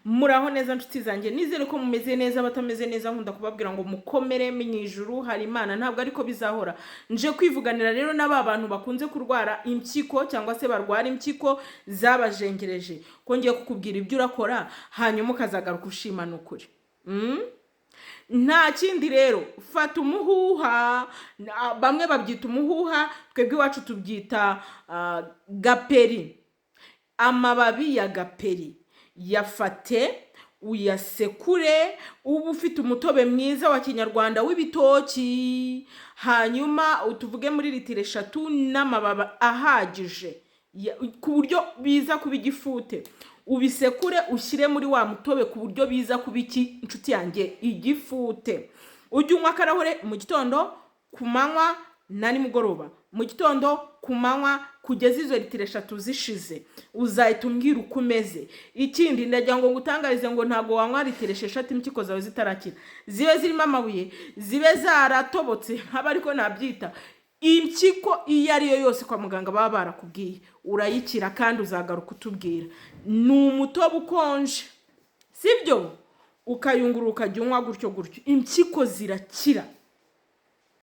Muraho neza nshuti zanjye, nizere ko mumeze neza. Batameze neza nkunda kubabwira ngo mukomere mu ijuru hari Imana, ntabwo ariko bizahora. Nje kwivuganira rero n'aba bantu bakunze kurwara impyiko cyangwa se barwara impyiko zabajengereje, ko ngiye kukubwira ibyo urakora hanyuma ukazagaruka ushimana ukuri. Nta kindi rero, fata umuhuha, bamwe babyita umuhuha, twebwe iwacu tubyita gaperi. Amababi ya gaperi yafate uyasekure, uba ufite umutobe mwiza wa kinyarwanda w'ibitoki, hanyuma utuvuge muri litiro 3 n'amababi ahagije ku buryo biza kuba igifute. Ubisekure ushyire muri wa mutobe ku buryo biza kuba iki inshuti yanjye igifute. Ujye unywa akarahure mu gitondo, ku manywa na nimugoroba. Mu gitondo, ku manywa, kugeza izo litiro 3 zishize. Uzahita umbwira uko umeze. Ikindi ndagira ngo ngutangarize ngo ntago wanywa litiro 6 impyiko zawe zitarakira. Zibe zirimo amabuye, zibe zaratobotse, haba ariko nabyita. Impyiko iyo ari yo yose kwa muganga baba barakubwiye, urayikira kandi uzagaruka utubwira. Ni umutobe ukonje, sibyo? Ukayungurura ukajya unywa gutyo gutyo, impyiko zirakira.